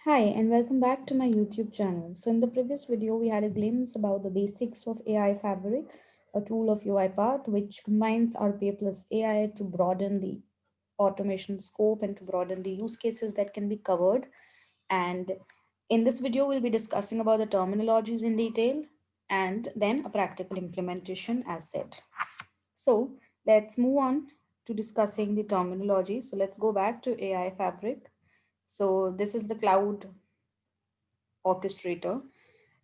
Hi, and welcome back to my YouTube channel. So, in the previous video, we had a glimpse about the basics of AI Fabric, a tool of UiPath, which combines RPA plus AI to broaden the automation scope and to broaden the use cases that can be covered. And in this video, we'll be discussing about the terminologies in detail and then a practical implementation as said. So, let's move on to discussing the terminology. So, let's go back to AI Fabric. So, this is the cloud orchestrator.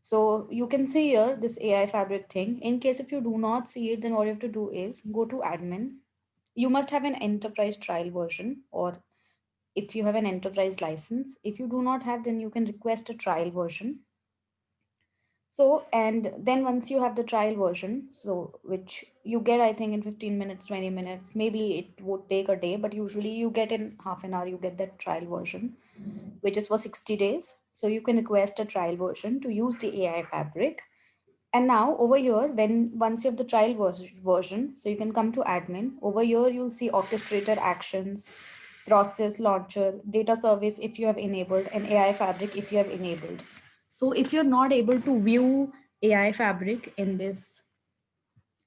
So you can see here this AI fabric thing. In case if you do not see it, then what you have to do is go to admin. You must have an enterprise trial version, or if you have an enterprise license. If you do not have, then you can request a trial version. So, and then once you have the trial version, so which you get, I think, in 15 minutes, 20 minutes, maybe it would take a day, but usually you get in half an hour, you get that trial version, which is for 60 days. So you can request a trial version to use the AI fabric. And now over here, when once you have the trial version, so you can come to admin. Over here, you'll see orchestrator actions, process launcher, data service if you have enabled, and AI fabric if you have enabled. So if you're not able to view AI fabric in this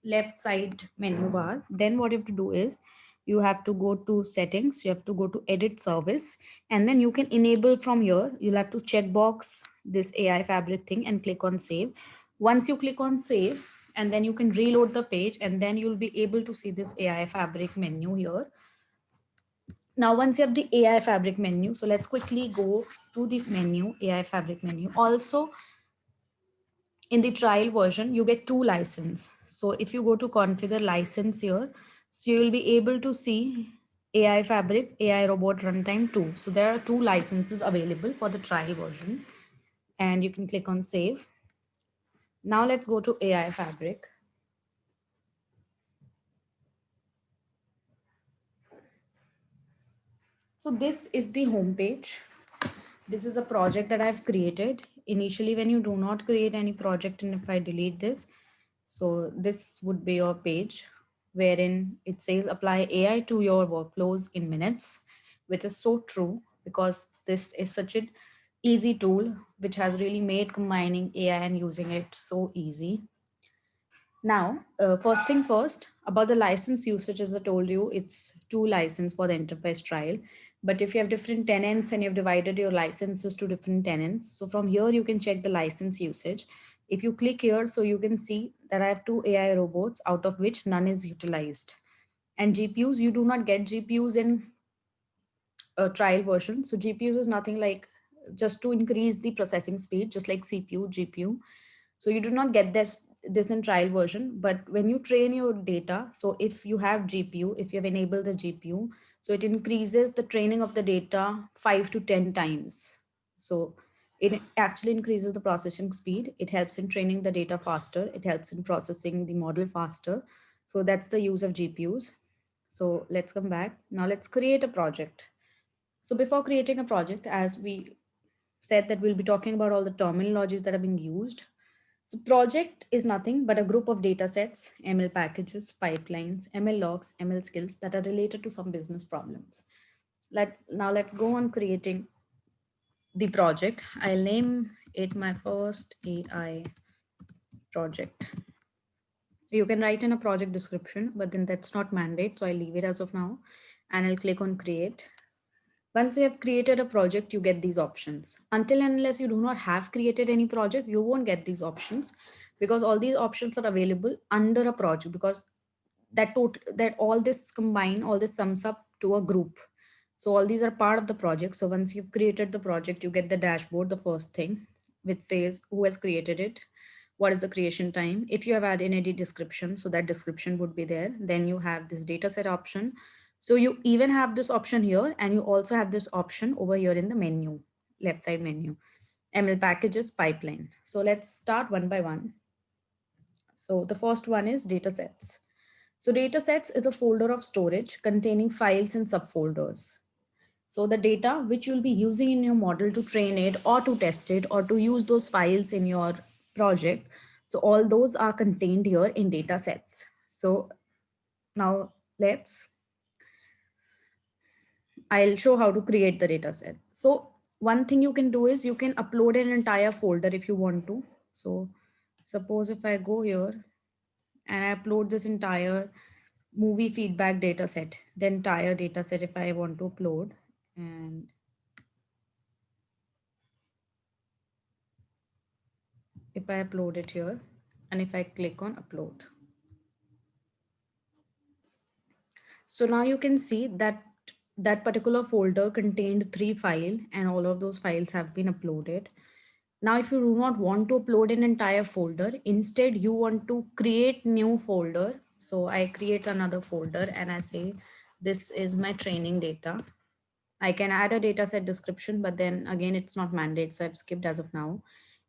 left side menu bar, then what you have to do is you have to go to settings, you have to go to edit service, and then you can enable from here. You'll have to check box this AI fabric thing and click on save. Once you click on save, and then you can reload the page, and then you'll be able to see this AI fabric menu here. Now, once you have the AI fabric menu, so let's quickly go to the menu, AI fabric menu. Also, in the trial version, you get two license. So if you go to configure license here, so you will be able to see AI Fabric, AI Robot Runtime 2. So there are two licenses available for the trial version, and you can click on save. Now let's go to AI Fabric. So this is the home page. This is a project that I've created. Initially, when you do not create any project, and if I delete this, so this would be your page wherein it says apply AI to your workflows in minutes, which is so true because this is such an easy tool which has really made combining AI and using it so easy. Now, first thing first, about the license usage, as I told you, it's two license for the enterprise trial. But if you have different tenants and you've divided your licenses to different tenants, so from here you can check the license usage. If you click here, so you can see that I have two AI robots, out of which none is utilized. And GPUs, you do not get GPUs in a trial version. So GPUs is nothing like just to increase the processing speed, just like CPU, GPU. So you do not get this in trial version, but when you train your data, so if you have GPU, if you have enabled the GPU, so it increases the training of the data 5 to 10 times. So it actually increases the processing speed. It helps in training the data faster. It helps in processing the model faster. So that's the use of GPUs. So let's come back. Now let's create a project. So before creating a project, as we said that we'll be talking about all the terminologies that are being used. So project is nothing but a group of data sets, ML packages, pipelines, ML logs, ML skills that are related to some business problems. Let's go on creating the project. I'll name it my first AI project. You can write in a project description, but then that's not mandate. So I'll leave it as of now and I'll click on create. Once you have created a project, you get these options. Until and unless you do not have created any project, you won't get these options because all these options are available under a project because that all this combine, all this sums up to a group. So all these are part of the project. So once you've created the project, you get the dashboard, the first thing, which says who has created it, what is the creation time. If you have added any description, so that description would be there. Then you have this data set option. So you even have this option here, and you also have this option over here in the menu, left side menu, ML packages pipeline. So let's start one by one. So the first one is data sets. So data sets is a folder of storage containing files and subfolders. So the data which you'll be using in your model to train it or to test it or to use those files in your project. So all those are contained here in data sets. So now I'll show how to create the data set. So one thing you can do is you can upload an entire folder if you want to. So suppose if I go here and I upload this entire movie feedback data set, the entire data set if I want to upload, and if I upload it here and if I click on upload. So now you can see that that particular folder contained 3 files and all of those files have been uploaded. Now, if you do not want to upload an entire folder, instead you want to create new folder. So I create another folder and I say, this is my training data. I can add a dataset description, but then again, it's not mandate. So I've skipped as of now.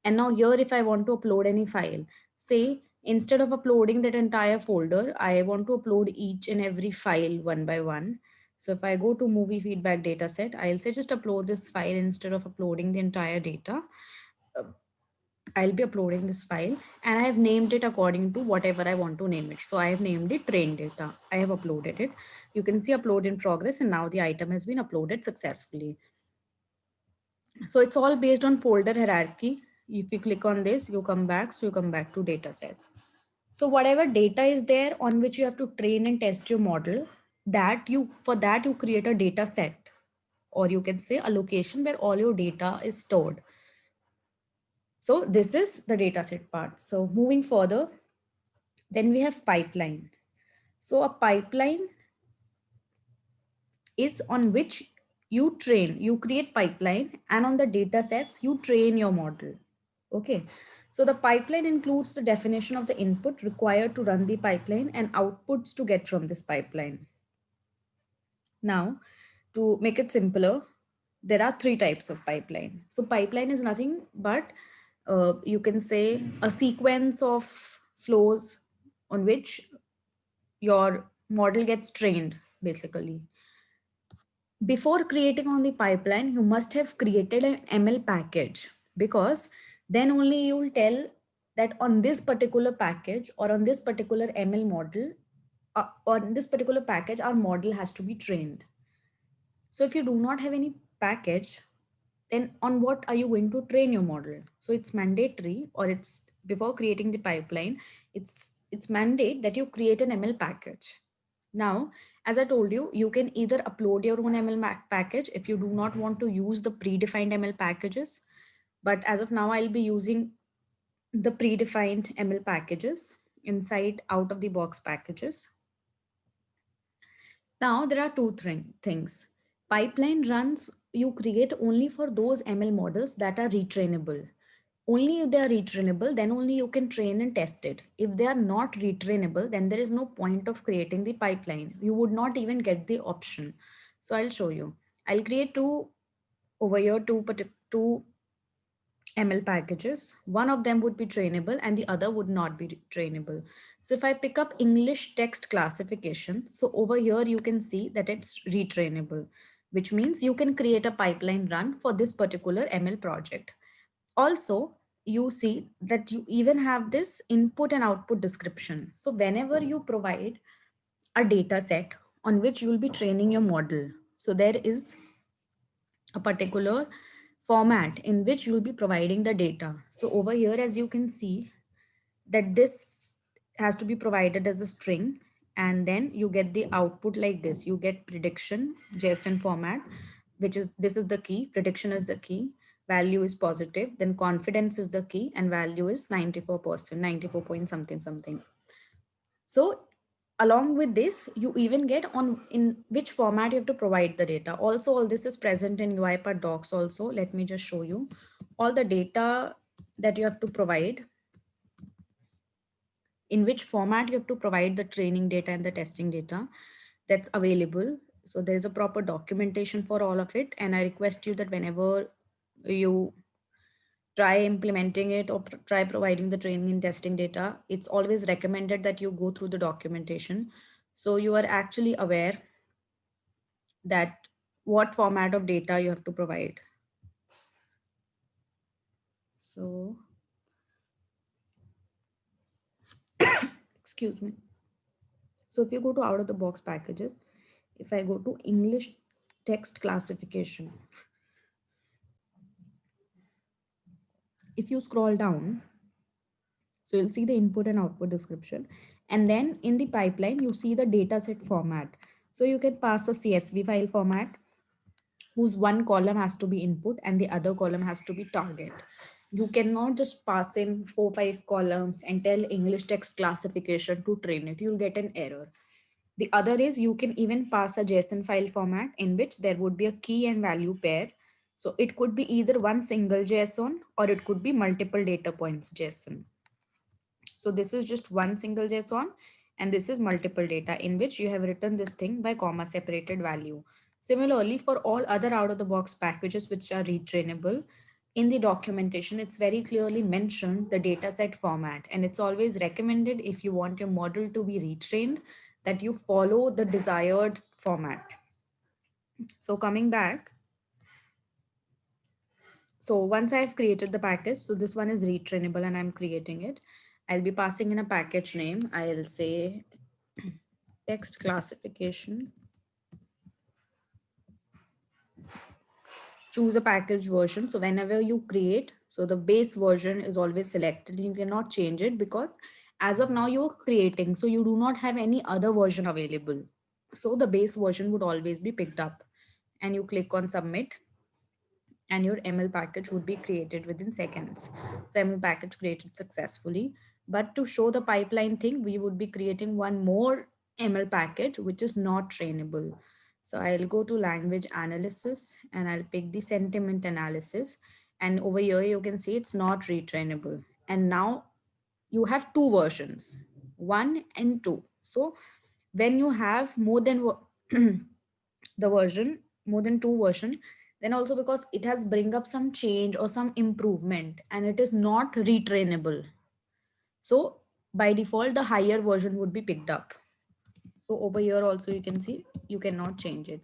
And now here, if I want to upload any file, say instead of uploading that entire folder, I want to upload each and every file one by one. So if I go to movie feedback dataset, I'll say just upload this file instead of uploading the entire data. I'll be uploading this file and I have named it according to whatever I want to name it. So I have named it train data. I have uploaded it. You can see upload in progress and now the item has been uploaded successfully. So it's all based on folder hierarchy. If you click on this, you come back. So you come back to data sets. So whatever data is there on which you have to train and test your model, for that you create a data set, or you can say a location where all your data is stored. So this is the data set part. So moving further, then we have pipeline. So a pipeline is on which you create pipeline, and on the data sets, you train your model. Okay. So the pipeline includes the definition of the input required to run the pipeline and outputs to get from this pipeline. Now, to make it simpler, there are 3 types of pipeline. So pipeline is nothing but you can say a sequence of flows on which your model gets trained basically. Before creating on the pipeline, you must have created an ML package, because then only you will tell that on this particular package or on this particular ML model, or on this particular package, our model has to be trained. So if you do not have any package, then on what are you going to train your model? So it's mandatory, or it's before creating the pipeline, it's mandate that you create an ML package. Now, as I told you, you can either upload your own ML package if you do not want to use the predefined ML packages. But as of now, I'll be using the predefined ML packages inside out of the box packages. Now, there are things. Pipeline runs you create only for those ML models that are retrainable. Only if they are retrainable, then only you can train and test it. If they are not retrainable, then there is no point of creating the pipeline. You would not even get the option. So I'll show you. I'll create two over here, two ML packages. One of them would be trainable and the other would not be trainable. So if I pick up English text classification, so over here you can see that it's retrainable, which means you can create a pipeline run for this particular ML project. Also, you see that you even have this input and output description. So whenever you provide a data set on which you will be training your model, so there is a particular format in which you'll be providing the data. So over here, as you can see, that this has to be provided as a string, and then you get the output like this. You get prediction JSON format, which is, this is the key, prediction is the key, value is positive, then confidence is the key, and value is 94%, 94 point something something. So along with this, you even get on in which format you have to provide the data. Also, all this is present in UiPath docs also. Let me just show you all the data that you have to provide, in which format you have to provide the training data and the testing data that's available. So there is a proper documentation for all of it. And I request you that whenever you try implementing it or try providing the training and testing data, it's always recommended that you go through the documentation. So you are actually aware that what format of data you have to provide. So, excuse me. So if you go to out of the box packages, if I go to English text classification, if you scroll down, so you'll see the input and output description. And then in the pipeline, you see the dataset format. So you can pass a CSV file format whose one column has to be input and the other column has to be target. You cannot just pass in 4 5 columns and tell English text classification to train it. You'll get an error. The other is you can even pass a JSON file format in which there would be a key and value pair. So it could be either one single JSON or it could be multiple data points JSON. So this is just one single JSON and this is multiple data in which you have written this thing by comma separated value. Similarly, for all other out of the box packages which are retrainable, in the documentation, it's very clearly mentioned the dataset format, and it's always recommended if you want your model to be retrained that you follow the desired format. So coming back, so once I've created the package, so this one is retrainable and I'm creating it. I'll be passing in a package name. I'll say text classification. Choose a package version. So whenever you create, so the base version is always selected. You cannot change it because as of now you're creating, so you do not have any other version available. So the base version would always be picked up, and you click on submit and your ML package would be created within seconds. So ML package created successfully. But to show the pipeline thing, we would be creating one more ML package, which is not trainable. So I'll go to language analysis and I'll pick the sentiment analysis. And over here, you can see it's not retrainable. And now you have two versions, 1 and 2. So when you have more than the version, more than 2 version, then also because it has bring up some change or some improvement and it is not retrainable, so by default the higher version would be picked up. So over here also you can see you cannot change it.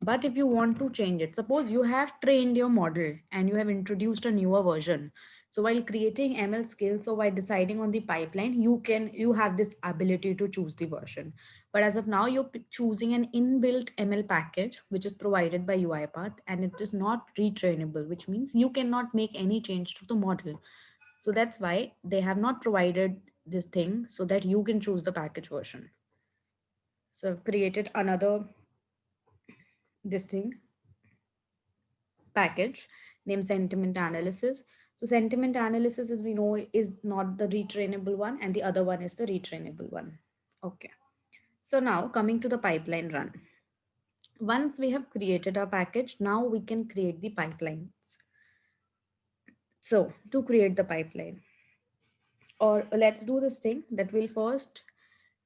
But if you want to change it, suppose you have trained your model and you have introduced a newer version. So while creating ML skills, so while deciding on the pipeline, you have this ability to choose the version. But as of now, you're choosing an inbuilt ML package, which is provided by UiPath, and it is not retrainable, which means you cannot make any change to the model. So that's why they have not provided this thing so that you can choose the package version. So I've created another this thing package named sentiment analysis. So sentiment analysis, as we know, is not the retrainable one and the other one is the retrainable one. Okay. So now coming to the pipeline run. Once we have created our package, now we can create the pipelines. So to create the pipeline, or let's do this thing that will first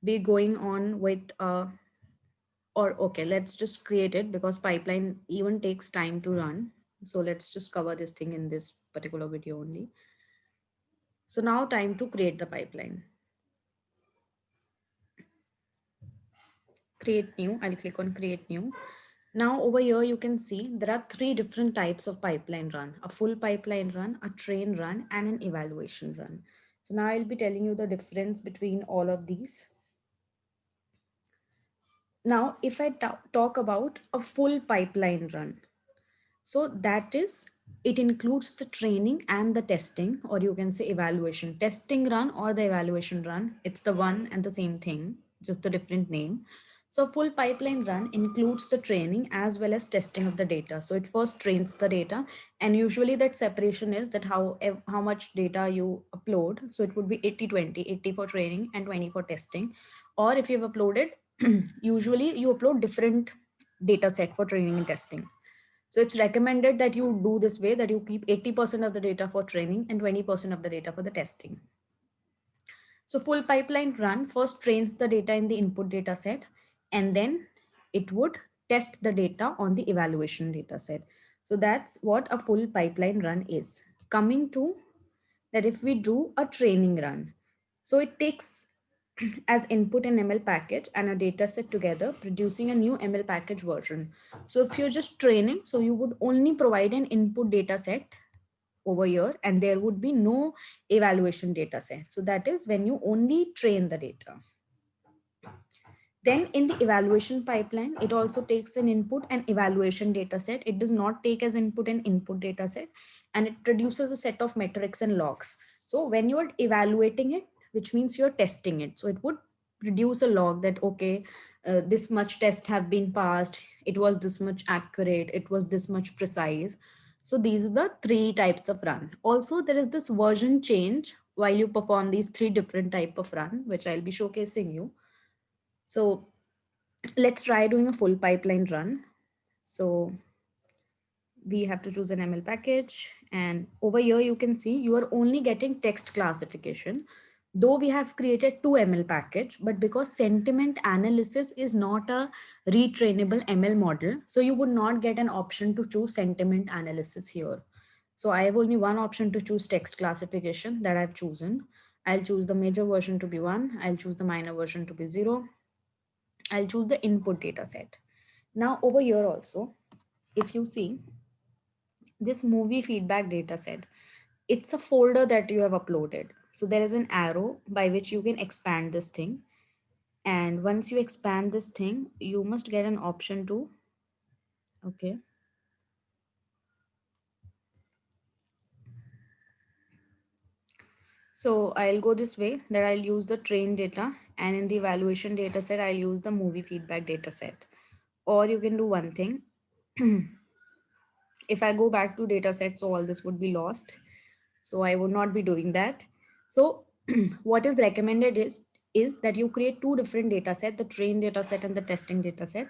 be going on with or okay, let's just create it because pipeline even takes time to run. So let's just cover this thing in this particular video only. So now time to create the pipeline. Create new, I'll click on create new. Now over here you can see there are 3 different types of pipeline run: a full pipeline run, a train run, and an evaluation run. So now I'll be telling you the difference between all of these. Now if I talk about a full pipeline run, so that is, it includes the training and the testing, or you can say evaluation. Testing run or the evaluation run, it's the one and the same thing, just a different name. So full pipeline run includes the training as well as testing of the data. So it first trains the data, and usually that separation is that how much data you upload. So it would be 80/20, 80 for training and 20 for testing. Or if you've uploaded, usually you upload different data set for training and testing. So it's recommended that you do this way, that you keep 80% of the data for training and 20% of the data for the testing. So full pipeline run first trains the data in the input data set, and then it would test the data on the evaluation data set. So that's what a full pipeline run is. Coming to that, if we do a training run, so it takes as input an ML package and a data set together, producing a new ML package version. So if you're just training, so you would only provide an input data set over here and there would be no evaluation data set. So that is when you only train the data. Then in the evaluation pipeline, it also takes an input and evaluation data set. It does not take as input an input data set, and it produces a set of metrics and logs. So when you're evaluating it, which means you're testing it, so it would produce a log that, okay, this much tests have been passed, it was this much accurate, it was this much precise. So these are the three types of run. Also, there is this version change while you perform these three different type of run, which I'll be showcasing you. So let's try doing a full pipeline run. So we have to choose an ML package, and over here you can see you are only getting text classification. Though we have created two ML package, but because sentiment analysis is not a retrainable ML model, so you would not get an option to choose sentiment analysis here. So I have only one option to choose text classification that I've chosen. I'll choose the major version to be 1. I'll choose the minor version to be 0. I'll choose the input data set. Now over here also, if you see this movie feedback data set, it's a folder that you have uploaded. So there is an arrow by which you can expand this thing. And once you expand this thing, you must get an option to, okay. So I'll go this way, that I'll use the train data, and in the evaluation data set, I'll use the movie feedback data set. Or you can do one thing. If I go back to data set, so all this would be lost. So I would not be doing that. So what is recommended is that you create two different data set, the train data set and the testing data set.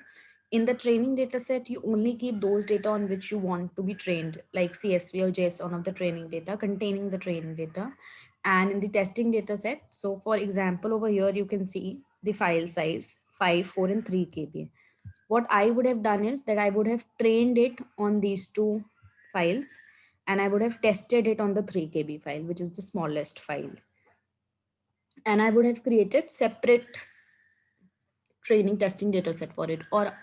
In the training data set, you only keep those data on which you want to be trained, like CSV or JSON of the training data containing the training data. And in the testing data set, so for example, over here, you can see the file size 5, 4, and 3 KB. What I would have done is that I would have trained it on these two files, and I would have tested it on the 3 KB file, which is the smallest file. And I would have created separate training testing data set for it. Or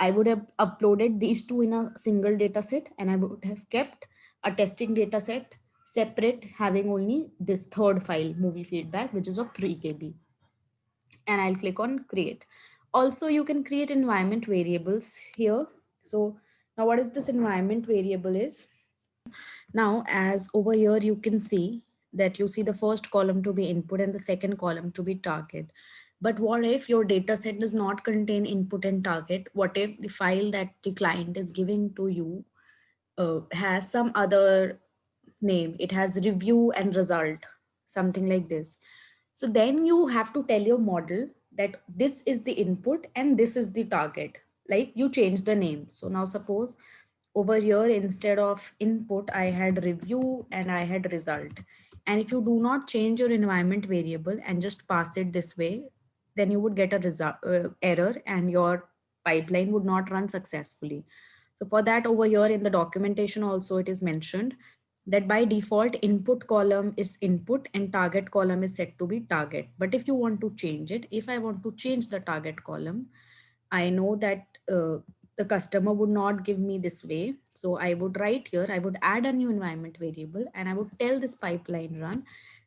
I would have uploaded these two in a single data set, and I would have kept a testing data set separate, having only this third file, movie feedback, which is of 3 KB. And I'll click on create. Also, you can create environment variables here. So now what is this environment variable is? Now, as over here, you can see that you see the first column to be input and the second column to be target. But what if your data set does not contain input and target? What if the file that the client is giving to you has some other name? It has review and result, something like this. So then you have to tell your model that this is the input and this is the target. Like you change the name. So now suppose over here, instead of input, I had review and I had result. And if you do not change your environment variable and just pass it this way, then you would get a result error and your pipeline would not run successfully. So for that, over here in the documentation also, it is mentioned that by default input column is input and target column is set to be target. But if you want to change it, if I want to change the target column, I know that the customer would not give me this way. So I would write here, I would add a new environment variable, and I would tell this pipeline run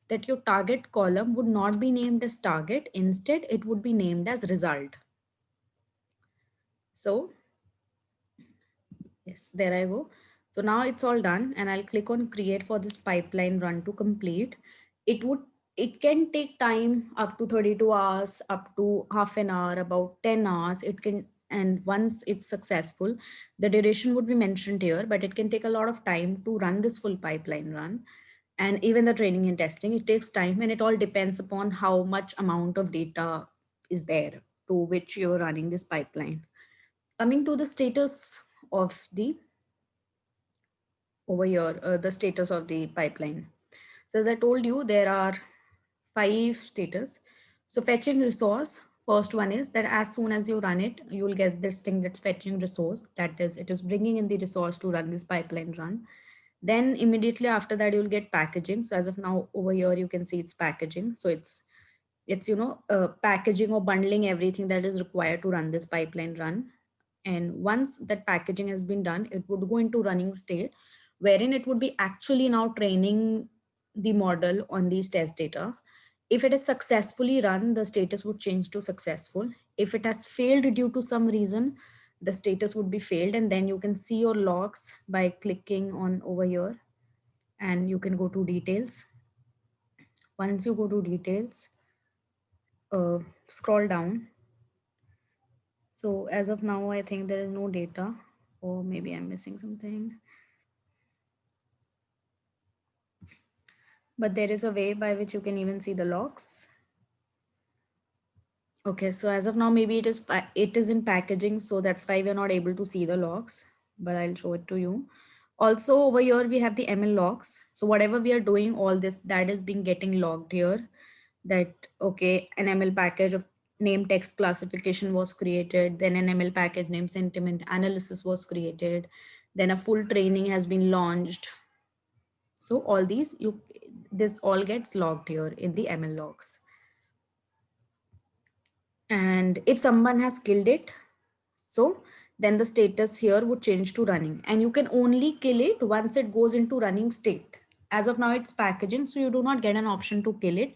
that your target column would not be named as target. Instead, it would be named as result. So yes, there I go. So now it's all done, and I'll click on create for this pipeline run to complete. It would, it can take time up to 32 hours, up to half an hour, about 10 hours. It can, and once it's successful, the duration would be mentioned here, but it can take a lot of time to run this full pipeline run. And even the training and testing, it takes time, and it all depends upon how much amount of data is there to which you're running this pipeline. Coming to the status of the over here, the status of the pipeline. So as I told you, there are 5 status. So fetching resource, first one is that as soon as you run it, you will get this thing that's fetching resource. That is, it is bringing in the resource to run this pipeline run. Then immediately after that, you'll get packaging. So as of now over here, you can see it's packaging. So it's packaging or bundling everything that is required to run this pipeline run. And once that packaging has been done, it would go into running state, wherein it would be actually now training the model on these test data. If it is successfully run, the status would change to successful. If it has failed due to some reason, the status would be failed, and then you can see your logs by clicking on over here, and you can go to details. Once you go to details, scroll down. So as of now, I think there is no data, or maybe I'm missing something. But there is a way by which you can even see the logs. Okay, so as of now, maybe it is in packaging, so that's why we're not able to see the logs, but I'll show it to you. Also over here, we have the ML logs. So whatever we are doing, all this, that is being getting logged here. That, okay, an ML package of name text classification was created, then an ML package name sentiment analysis was created, then a full training has been launched. So all these, this all gets logged here in the ML logs. And if someone has killed it, so then the status here would change to running, and you can only kill it once it goes into running state. As of now, it's packaging, so you do not get an option to kill it.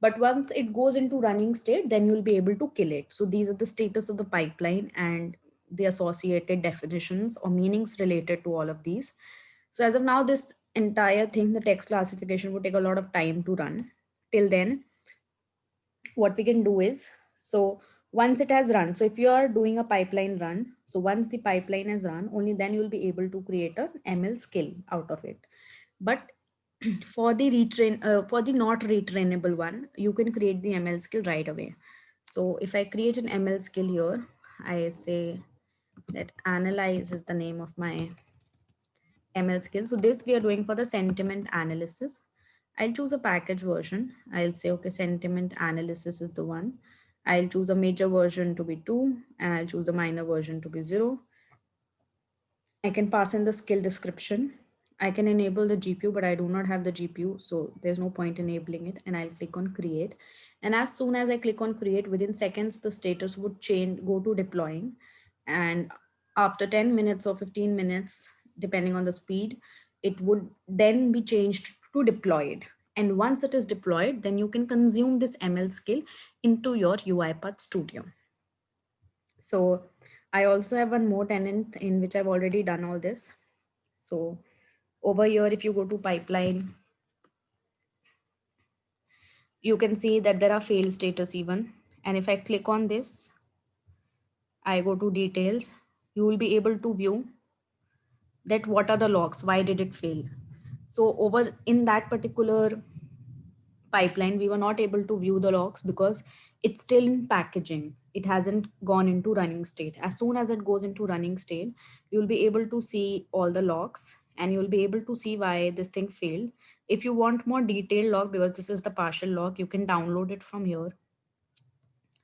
But once it goes into running state, then you'll be able to kill it. So these are the status of the pipeline and the associated definitions or meanings related to all of these. So as of now, this entire thing, the text classification, would take a lot of time to run. Till then, what we can do is, so once it has run, so if you are doing a pipeline run, so once the pipeline has run, only then you will be able to create an ML skill out of it. But for the for the not retrainable one, you can create the ML skill right away. So if I create an ML skill here, I say that analyze is the name of my ML skill. So this we are doing for the sentiment analysis. I'll choose a package version. I'll say, okay, sentiment analysis is the one. I'll choose a major version to be 2, and I'll choose the minor version to be 0. I can pass in the skill description. I can enable the GPU, but I do not have the GPU, so there's no point enabling it. And I'll click on create. And as soon as I click on create, within seconds, the status would change, go to deploying. And after 10 minutes or 15 minutes, depending on the speed, it would then be changed to deployed. And once it is deployed, then you can consume this ML skill into your UiPath Studio. So I also have one more tenant in which I've already done all this. So over here, if you go to pipeline, you can see that there are fail status even. And if I click on this, I go to details, you will be able to view that what are the logs, why did it fail. So over in that particular pipeline, we were not able to view the logs because it's still in packaging. It hasn't gone into running state. As soon as it goes into running state, you'll be able to see all the logs, and you'll be able to see why this thing failed. If you want more detailed log, because this is the partial log, you can download it from here.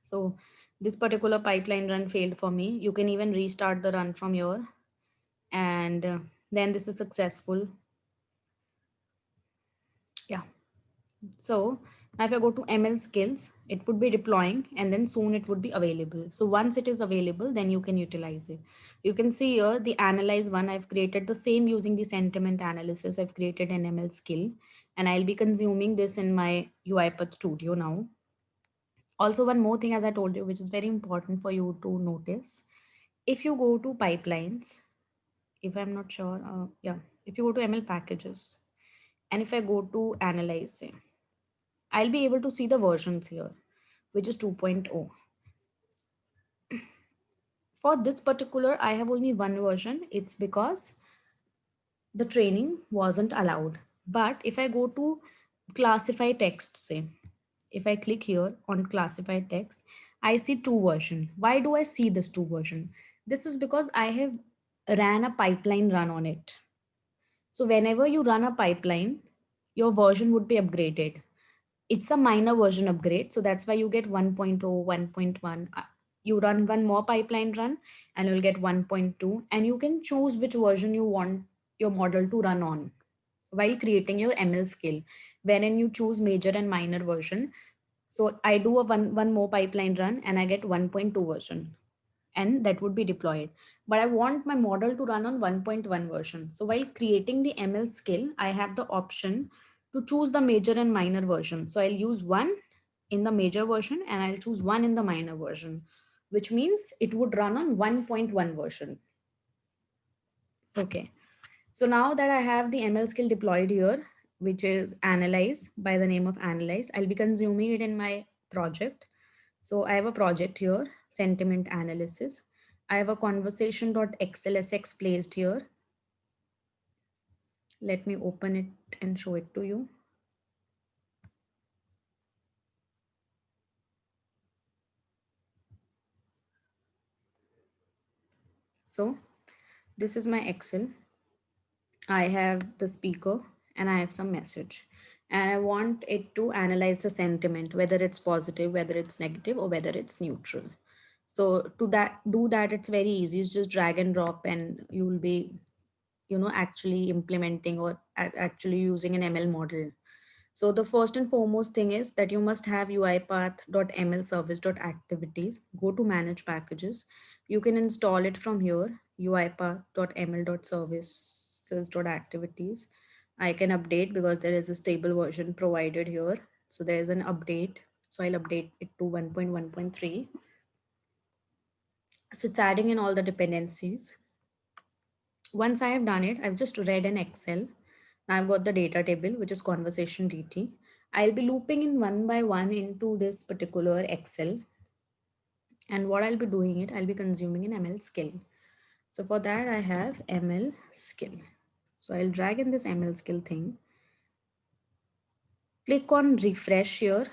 So this particular pipeline run failed for me. You can even restart the run from here, and then this is successful. Yeah. So now if I go to ML skills, it would be deploying, and then soon it would be available. So once it is available, then you can utilize it. You can see here the analyze one, I've created the same using the sentiment analysis. I've created an ML skill, and I'll be consuming this in my UiPath Studio now. Also, one more thing, as I told you, which is very important for you to notice. If you go to pipelines, if I'm not sure, yeah, if you go to ML packages, and if I go to analyze, say, I'll be able to see the versions here, which is 2.0. For this particular, I have only one version. It's because the training wasn't allowed. But if I go to classify text, say, if I click here on classify text, I see two version. Why do I see this two version? This is because I have ran a pipeline run on it. So whenever you run a pipeline, your version would be upgraded. It's a minor version upgrade, so that's why you get 1.0, 1.1. You run one more pipeline run and you'll get 1.2, and you can choose which version you want your model to run on while creating your ML skill, wherein you choose major and minor version. So I do a one more pipeline run and I get 1.2 version, and that would be deployed. But I want my model to run on 1.1 version. So while creating the ML skill, I have the option to choose the major and minor version. So I'll use one in the major version and I'll choose one in the minor version. which means it would run on 1.1 version. Okay. So now that I have the ML skill deployed here, which is analyze by the name of analyze, I'll be consuming it in my project. So I have a project here, sentiment analysis. I have a conversation.xlsx placed here. Let me open it and show it to you. So this is my Excel. I have the speaker and I have some message. And I want it to analyze the sentiment, whether it's positive, whether it's negative, or whether it's neutral. So to that, do that, it's very easy. It's just drag and drop, and you will be, actually implementing or actually using an ML model. So the first and foremost thing is that you must have UiPath.ml service.activities. Go to manage packages. You can install it from here, UiPath.ml.services.activities. I can update because there is a stable version provided here. So there is an update. So I'll update it to 1.1.3. So it's adding in all the dependencies. Once I have done it, I've just read an Excel. Now I've got the data table, which is conversation DT. I'll be looping in one by one into this particular Excel. And what I'll be doing it, I'll be consuming an ML skill. So for that, I have ML skill. So I'll drag in this ML skill thing. Click on refresh here,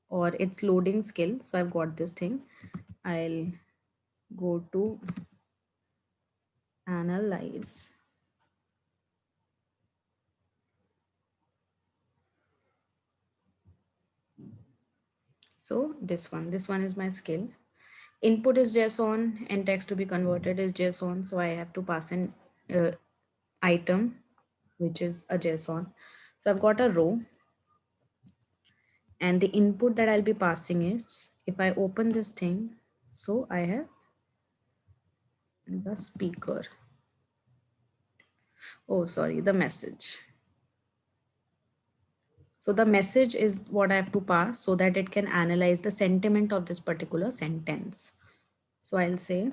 or it's loading skill. So I've got this thing. I'll go to analyze. So this one is my skill. Input is JSON and text to be converted is JSON. So I have to pass an item, which is a JSON. So I've got a row, and the input that I'll be passing is, if I open this thing, so I have the speaker. Oh, sorry, the message. So the message is what I have to pass so that it can analyze the sentiment of this particular sentence. So I'll say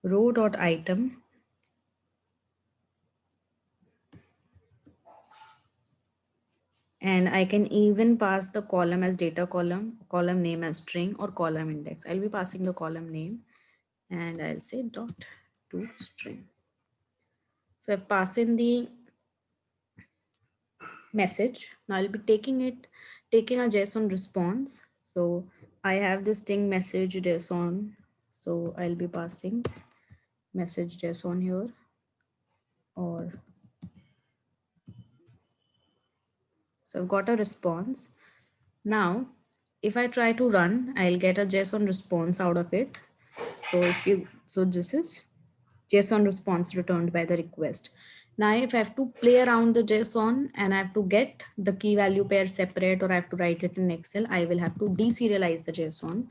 row.item, and I can even pass the column as data column, column name as string, or column index. I'll be passing the column name, and I'll say dot to string. So I've passed in the message. Now I'll be taking a JSON response. So I have this thing message JSON. So I'll be passing message JSON here, or so I've got a response. Now, if I try to run, I'll get a JSON response out of it. So this is JSON response returned by the request. Now, if I have to play around the JSON and I have to get the key value pair separate, or I have to write it in Excel, I will have to deserialize the JSON.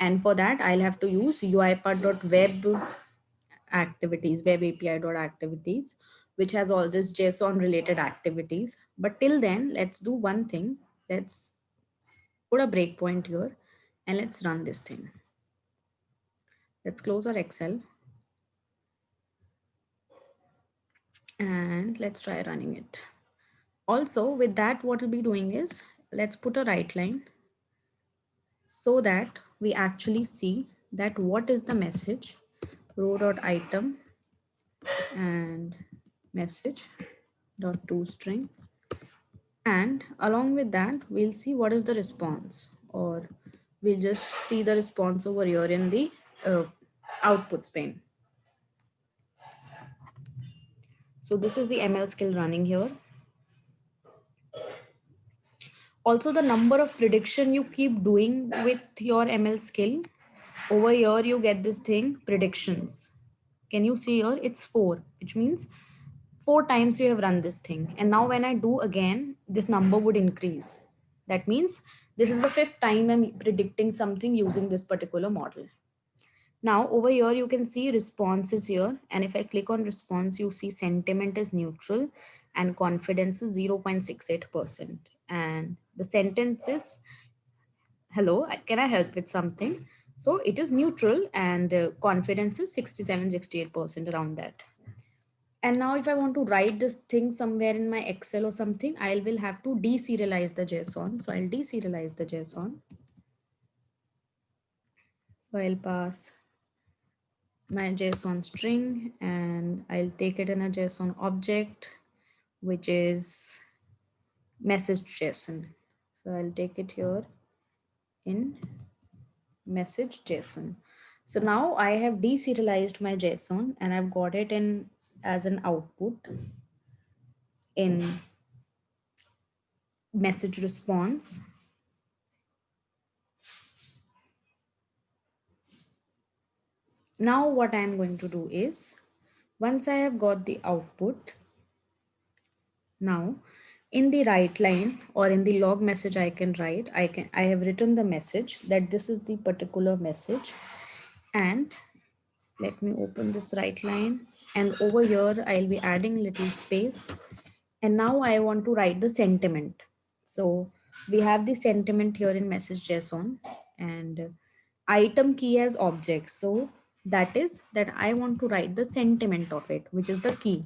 And for that, I'll have to use UiPath.web activities, web API.activities, which has all this JSON related activities. But till then, let's do one thing. Let's put a breakpoint here and let's run this thing. Let's close our Excel and let's try running it. Also, with that, what we'll be doing is, let's put a write line so that we actually see that what is the message, row.item and message dot to string, and along with that we'll see what is the response, or we'll just see the response over here in the outputs pane. So this is the ML skill running here. Also, the number of prediction you keep doing with your ML skill, over here you get this thing, predictions. Can you see here? It's 4, which means 4 times you have run this thing. And now when I do again, this number would increase. That means this is the 5th time I'm predicting something using this particular model. Now over here, you can see responses here. And if I click on response, you see sentiment is neutral and confidence is 0.68%. And the sentences hello, can I help with something? So it is neutral, and confidence is 67, 68% around that. And now if I want to write this thing somewhere in my Excel or something, I will have to deserialize the JSON. So I'll deserialize the JSON. So I'll pass my JSON string and I'll take it in a JSON object, which is message JSON. So I'll take it here in message JSON. So now I have deserialized my JSON and I've got it in as an output in message response. Now what I'm going to do is, once I have got the output, now in the write line or in the log message I can write, I have written the message that this is the particular message. And let me open this write line, and over here I'll be adding little space. And now I want to write the sentiment. So we have the sentiment here in message JSON, and item key as object. So that is that I want to write the sentiment of it, which is the key.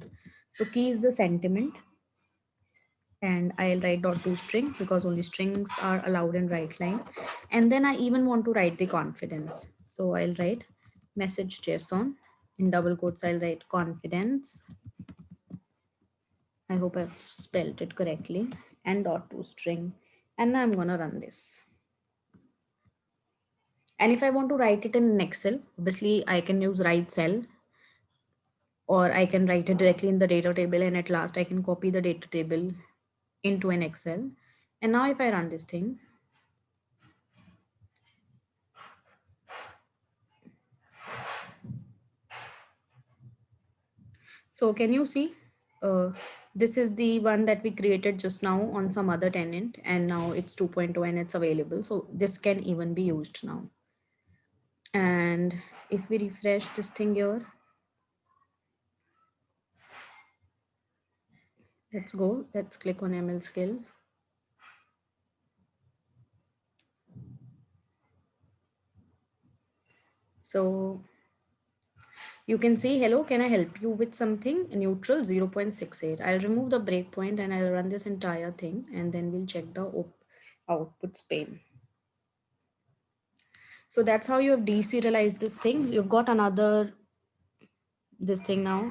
So key is the sentiment, and I'll write .toString because only strings are allowed in write line. And then I even want to write the confidence. So I'll write message JSON in double quotes. I'll write confidence. I hope I've spelled it correctly, and .toString. And now I'm gonna run this. And if I want to write it in Excel, obviously I can use write cell, or I can write it directly in the data table, and at last I can copy the data table into an Excel. And now if I run this thing, so can you see, this is the one that we created just now on some other tenant, and now it's 2.0 and it's available. So this can even be used now. And if we refresh this thing here, let's go, let's click on ML skill. So you can say, hello, can I help you with something? Neutral 0.68. I'll remove the breakpoint and I'll run this entire thing, and then we'll check the outputs pane. So that's how you have deserialized this thing. You've got another, this thing now.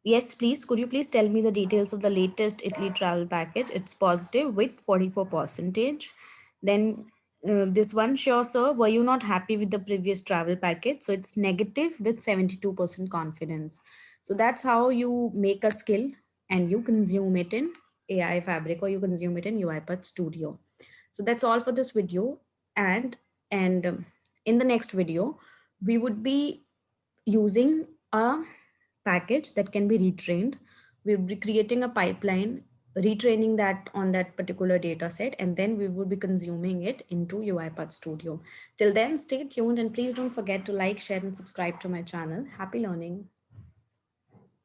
Yes, please. Could you please tell me the details of the latest Italy travel package? It's positive with 44%. Then this one, sure, sir. Were you not happy with the previous travel package? So it's negative with 72% confidence. So that's how you make a skill and you consume it in AI Fabric, or you consume it in UiPath Studio. So that's all for this video. And in the next video, we would be using a package that can be retrained. We'll be creating a pipeline, retraining that on that particular data set, and then we will be consuming it into UiPath Studio. Till then, stay tuned and please don't forget to like, share, and subscribe to my channel. Happy learning.